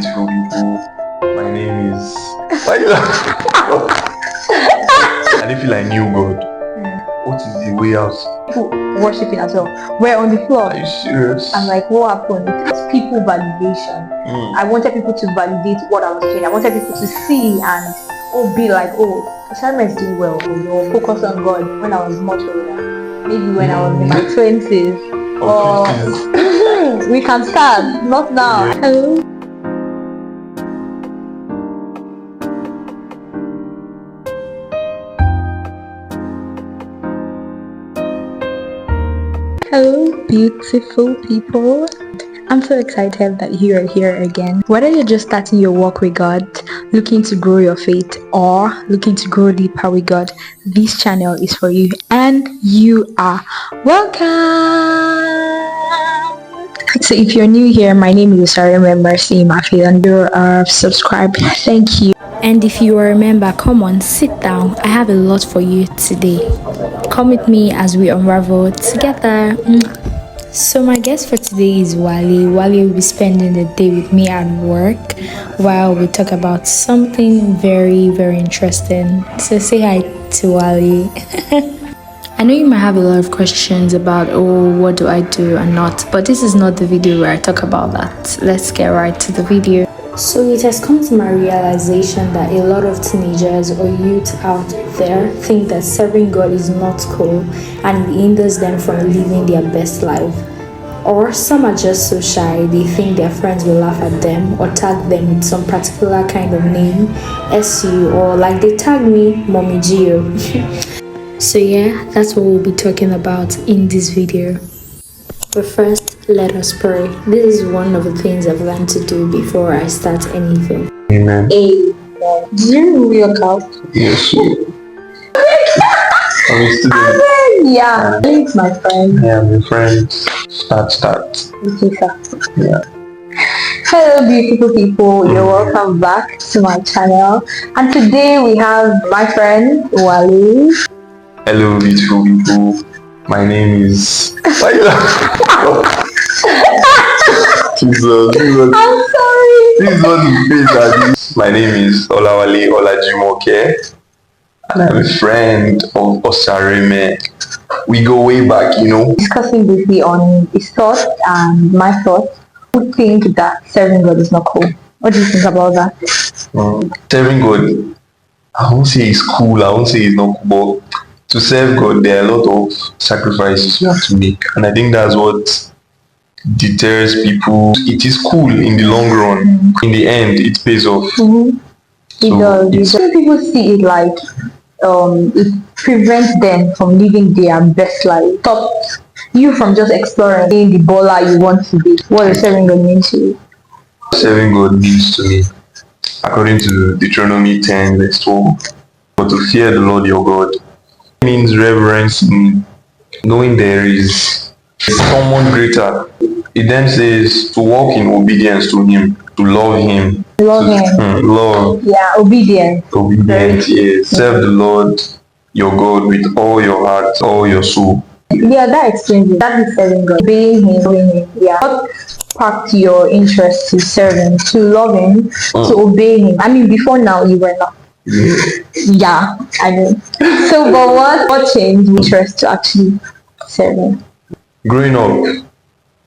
beautiful people. My name is. Why you laughing? I didn't feel I knew God. What is the way out? People worshiping as well. We're on the floor. Are you serious? I'm like, what happened? It's people validation. I wanted people to validate what I was doing. I wanted people to see and be like, Salma is doing well. You're focused on God. When I was much older, maybe when I was in my 20s, or we can start. Not now. Yeah. Hello. Hello, beautiful people. I'm so excited that you are here again. Whether you're just starting your walk with God, looking to grow your faith, or looking to grow deeper with God, this channel is for you and you are welcome. So if you're new here, my name is Mercy Mafi and you're subscribed. Thank you. And if you are a member, come on, sit down. I have a lot for you today. Come with me as we unravel together. So my guest for today is Wale. Wale will be spending the day with me at work while we talk about something very, very interesting. So say hi to Wale. I know you might have a lot of questions about, what do I do and not, but this is not the video where I talk about that. Let's get right to the video. So it has come to my realization that a lot of teenagers or youth out there think that serving God is not cool and it hinders them from living their best life. Or some are just so shy, they think their friends will laugh at them or tag them with some particular kind of name, SU, or like they tag me, Mommy Gio. So yeah, that's what we'll be talking about in this video. But first, let us pray. This is one of the things I've learned to do before I start anything. Amen. Amen. Do you know your class? Yes. I'm a student. Yeah, it's my friend. Yeah, I'm your friend. Start. Okay, sir. Yeah. Hello, beautiful people. You're welcome back to my channel. And today we have my friend Wale. Hello, beautiful people. My name is. Why you laughing? Jesus. I'm sorry. This is not the face I do. My name is Olawale Olajimoke, and I'm a friend of Osareme. We go way back, Discussing briefly on his thoughts and my thoughts. Who think that serving God is not cool? What do you think about that? Serving God, I won't say it's cool, I won't say it's not cool, but to serve God, there are a lot of sacrifices you have to make. And I think that's what deters people. It is cool in the long run. In the end, it pays off. It does. Some people see it like it prevents them from living their best life. Stops you from just exploring being the baller you want to be. What does serving God mean to you? Serving God means to me, according to Deuteronomy 10 verse 12, but to fear the Lord your God means reverencing, knowing there is someone greater. It then says to walk in obedience to Him, to love Him. Love Him. Love. Yeah, obedience. Obedience, yes. Serve the Lord your God with all your heart, all your soul. Yeah, that explains it. That is serving God. Obeying Him, knowing Him. Yeah. What sparked your interest to serve Him, to love Him, to obey Him? I mean, before now, you were not. Yeah, I know. So, but what changed interest to actually serve Him? Growing up,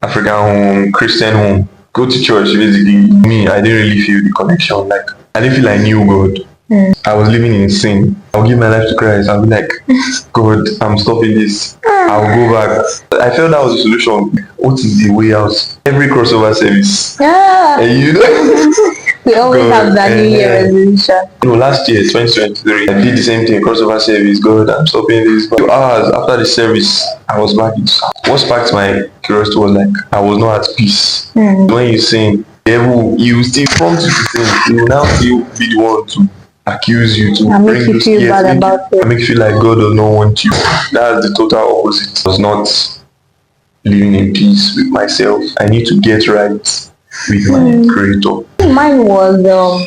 African home, Christian home, go to church, basically. Me, I didn't really feel the connection. Like, I didn't feel I knew God. I was living in sin. I'll give my life to Christ. I'll be like, God, I'm stopping this. I'll go back. I felt that was the solution. What is the way out? Every crossover service. Yeah. And we always have that New Year resolution. Last year, 2023, I did the same thing, crossover service. God, I'm stopping this. 2 hours after the service, I was back. What sparked my curiosity was like, I was not at peace. When you sing, the devil, he will still prompt you to sing. He will now still be the one to accuse you, to bring you feel bad about it. Make you feel like God does not want you. That's the total opposite. I was not living in peace with myself. I need to get right with my Creator. Mine was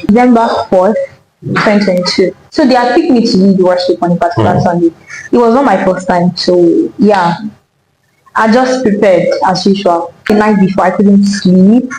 December 4th, 2022. So they had picked me to lead worship on a particular Sunday. It was not my first time, so yeah. I just prepared as usual. The night before, I couldn't sleep.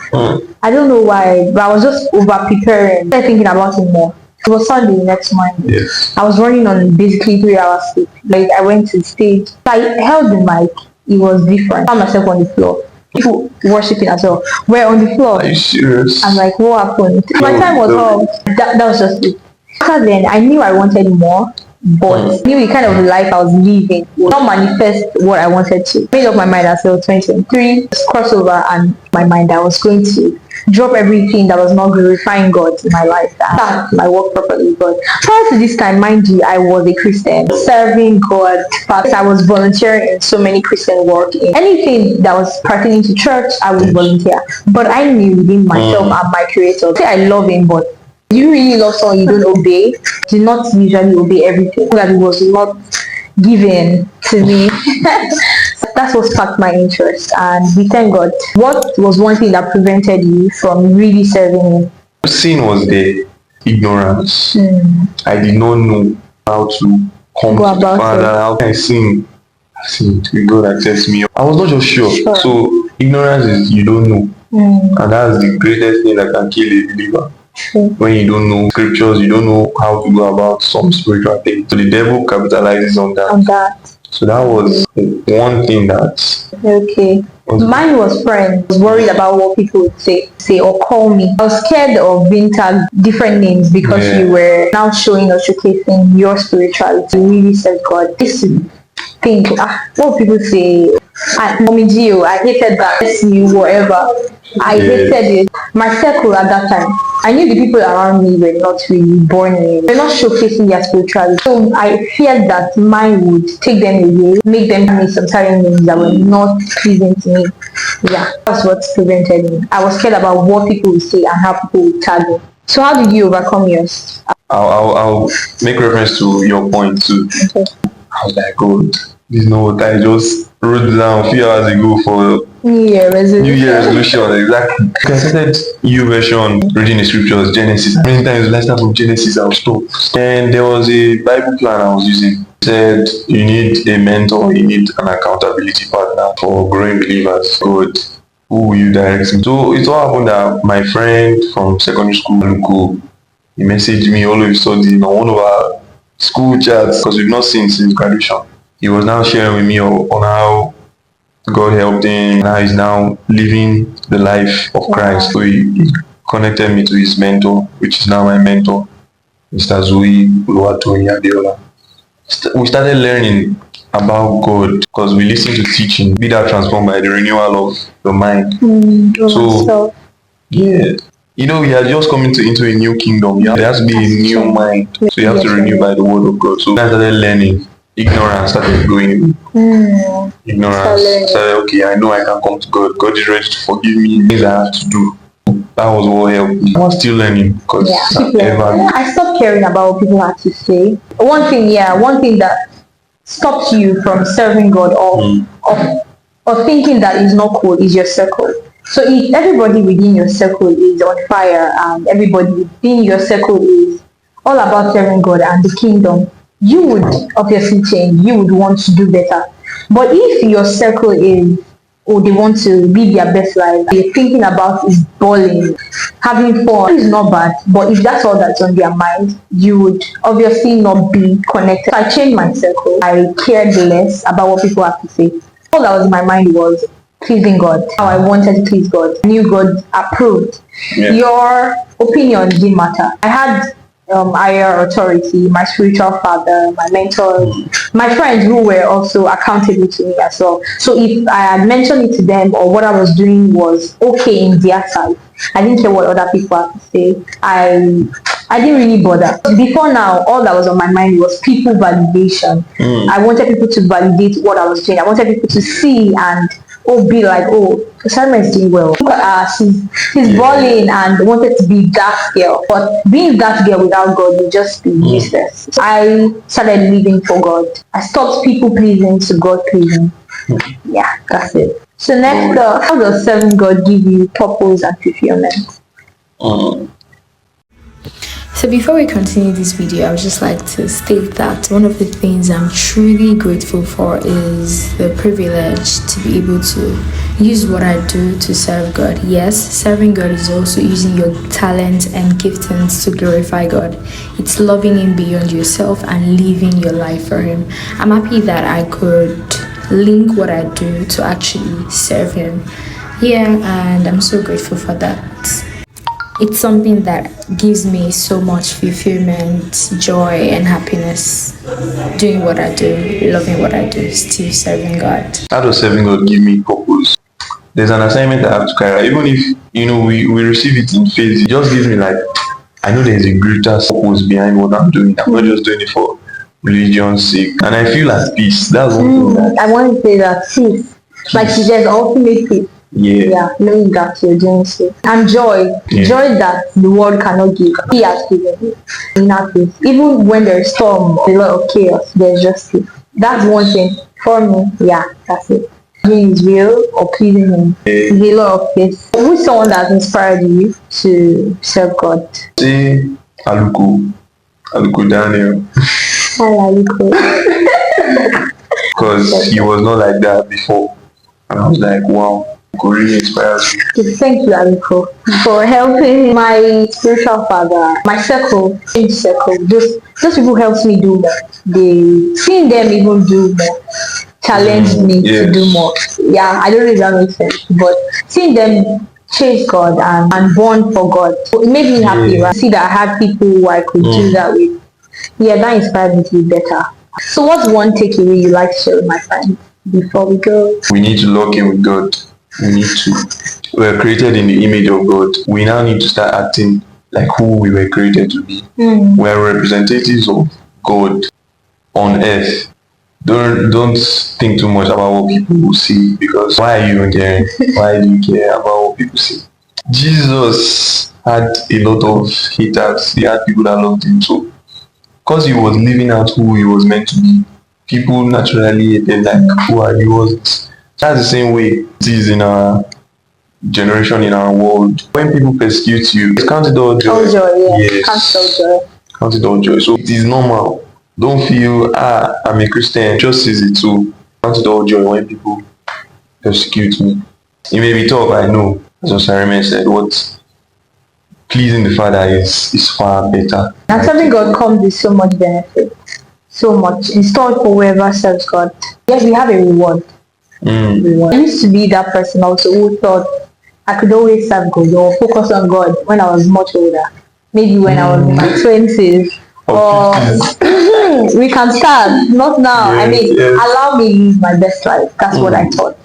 I don't know why, but I was just over preparing. I started thinking about it more. It was Sunday next morning. Yes. I was running on basically 3 hours sleep. Like I went to the stage. I held the mic. It was different. I found myself on the floor. People worshiping as well. We're on the floor. Are you serious? I'm like, what happened? My time was up. That was just it. After then, I knew I wanted more, but I knew the kind of life I was living would not manifest what I wanted to. Made up my mind as well, 2023, crossover, and my mind, I was going to drop everything that was not glorifying God in my life and start my work properly. But prior to this time, mind you, I was a Christian, serving God. I was volunteering in so many Christian work. In anything that was pertaining to church, I would volunteer. But I knew within myself and my creator, say I love him, but you really love someone you don't obey, do not usually obey everything that it was not given to me. That's what sparked my interest, and we thank God. What was one thing that prevented you from really serving him? Sin was there, ignorance. I did not know how to come Go to the about Father. it. How can I sin? God accepts me. I was not just sure. So ignorance is you don't know, and that's the greatest thing that can kill a believer. When you don't know scriptures, you don't know how to go about some spiritual things. So the devil capitalizes on that. So that was one thing that. Okay. Mine was friends. I was worried about what people would say or call me. I was scared of being tagged different names because you were now showing or showcasing your spirituality. You really said God. This thing, what people say, Mommy Gio, I hated that. You, whatever. I hated it. My circle at that time, I knew the people around me were not really born in. They're not showcasing their spirituality. So I feared that mine would take them away, make them make some certain names that were not pleasing to me. Yeah, that's what prevented me. I was scared about what people would say and how people would tag me. So how did you overcome yours? I'll make reference to your point too. Okay. I was like, God, this is not what I just wrote down a few hours ago for New Year resolution. New Year resolution, exactly. I started new version reading the scriptures, Genesis. Many times when I start from Genesis, I'll stop. And there was a Bible plan I was using. It said you need a mentor, you need an accountability partner for growing believers. God, who will you direct me? So it all happened that my friend from secondary school, Luko, he messaged me all of a sudden on one of our school chats because we've not seen since graduation. He was now sharing with me on how God helped him and how he's now living the life of Christ. So he connected me to his mentor, which is now my mentor, Mr. Zoe Oluwatoyin Adeola. We started learning about God because we listened to teaching, be that transformed by the renewal of the mind. So yeah, you know, we are just coming into a new kingdom. There has to be a new mind, so you have to renew by the word of God. So I started learning. Ignorance started going. Ignorance started, okay, I know I can come to God. God is ready to forgive me things I have to do. That was what helped me. I was still learning because I stopped caring about what people had to say. One thing that stops you from serving God or thinking that is not cool is your circle. So if everybody within your circle is on fire and everybody within your circle is all about serving God and the kingdom, you would obviously change. You would want to do better. But if your circle is, or they want to live their best life, they're thinking about is balling, having fun, is not bad. But if that's all that's on their mind, you would obviously not be connected. So I changed my circle. I cared less about what people have to say. All that was in my mind was pleasing God, how I wanted to please God. I knew God approved. Your opinion didn't matter. I had higher authority, my spiritual father, my mentors, my friends who were also accountable to me as well. So if I had mentioned it to them or what I was doing was okay in their sight, I didn't care what other people had to say. I didn't really bother. Before now, all that was on my mind was people validation. I wanted people to validate what I was doing. I wanted people to see and be like, Salma is doing well. Look at her, she's balling and wanted to be that girl. But being that girl without God would just be useless. So I started living for God. I stopped people pleasing to God pleasing. Yeah, that's it. So next, how does serving God give you purpose and fulfillment? So before we continue this video, I would just like to state that one of the things I'm truly grateful for is the privilege to be able to use what I do to serve God. Yes, serving God is also using your talent and giftings to glorify God. It's loving Him beyond yourself and living your life for Him. I'm happy that I could link what I do to actually serve Him. Yeah, and I'm so grateful for that. It's something that gives me so much fulfillment, joy, and happiness. Doing what I do, loving what I do, still serving God. How does serving God give me purpose? There's an assignment I have to carry out. Even if we receive it in faith, it just gives me like, I know there's a greater purpose behind what I'm doing. I'm not just doing it for religion's sake. And I feel at peace. That's one thing. I want to say that peace. Like there's ultimate peace. Yeah, knowing that you're doing so. And joy that the world cannot give. He has given you. Inner peace. Even when there's storm, a lot of chaos, there's just peace. That's one thing. For me, that's it. Doing His will or pleasing Him. There's a lot of peace. Who's someone that inspired you to serve God? Say Aluko Daniel. Aluko. Because he was not like that before. And I was like, wow. Really inspires me. Thank you, Aliko, for helping my spiritual father, my circle, those people helped me do more. Seeing them even do more challenged me to do more. Yeah, I don't know if that makes sense, but seeing them chase God and born for God, so it made me happy. Right? See that I had people who I could do that with. Yeah, that inspired me to be better. So what's one takeaway you like to share with my friends before we go? We need to lock in with God. We were created in the image of God. We now need to start acting like who we were created to be. We are representatives of God on earth. Don't think too much about what people will see, because why are you even caring? Why do you care about what people see? Jesus had a lot of haters. He had people that loved Him too. Because He was living out who He was meant to be, people naturally hated, like, who are you? That's the same way it is in our generation, in our world. When people persecute you, count it all joy. All joy, yes. Count it all joy. So it is normal. Don't feel, I'm a Christian. Just is it too. Count it all joy when people persecute me. It may be tough, I know. As Osareme said, what pleasing the Father is far better. And serving God comes with so much benefit. So much. Installed for whoever serves God. Yes, we have a reward. I used to be that person also who thought I could always serve God or focus on God when I was much older. Maybe when I was in my 20s. Or we can start, not now. Allow me to live my best life. That's what I thought.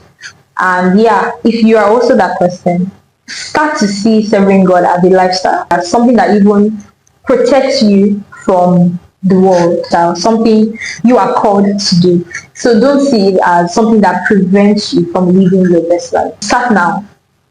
And if you are also that person, start to see serving God as a lifestyle, as something that even protects you from the world, something you are called to do. So don't see it as something that prevents you from living your best life. Start now.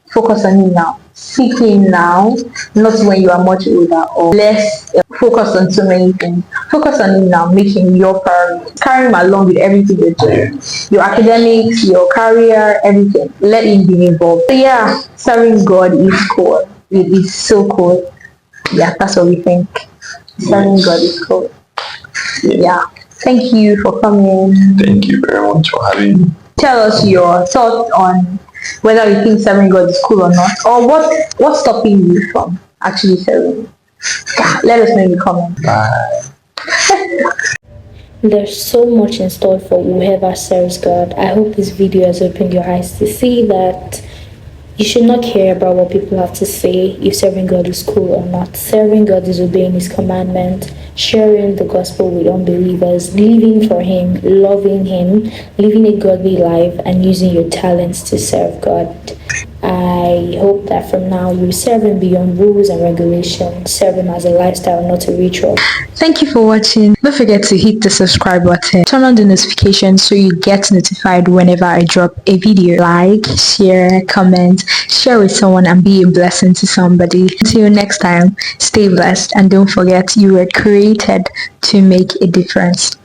Focus on Him now. Seek Him now, not when you are much older or less focused on so many things. Focus on Him now, make Him your priority. Carry Him along with everything you're doing. Your academics, your career, everything. Let Him be involved. So serving God is cool. It is so cool. That's what we think. Serving God is cool. Thank you for coming. Thank you very much for having me. Tell us your thoughts on whether you think serving God is cool or not, or what's stopping you from actually serving. Let us know in the comments. Bye. There's so much in store for whoever serves God. I hope this video has opened your eyes to see that you should not care about what people have to say if serving God is cool or not. Serving God is obeying His commandment, sharing the gospel with unbelievers, living for Him, loving Him, living a godly life, and using your talents to serve God. I hope that from now you serve Him beyond rules and regulations, serve Him as a lifestyle, not a ritual. Thank you for watching. Don't forget to hit the subscribe button. Turn on the notifications so you get notified whenever I drop a video. Like, share, comment, share with someone, and be a blessing to somebody. Until next time, stay blessed and don't forget you were created to make a difference.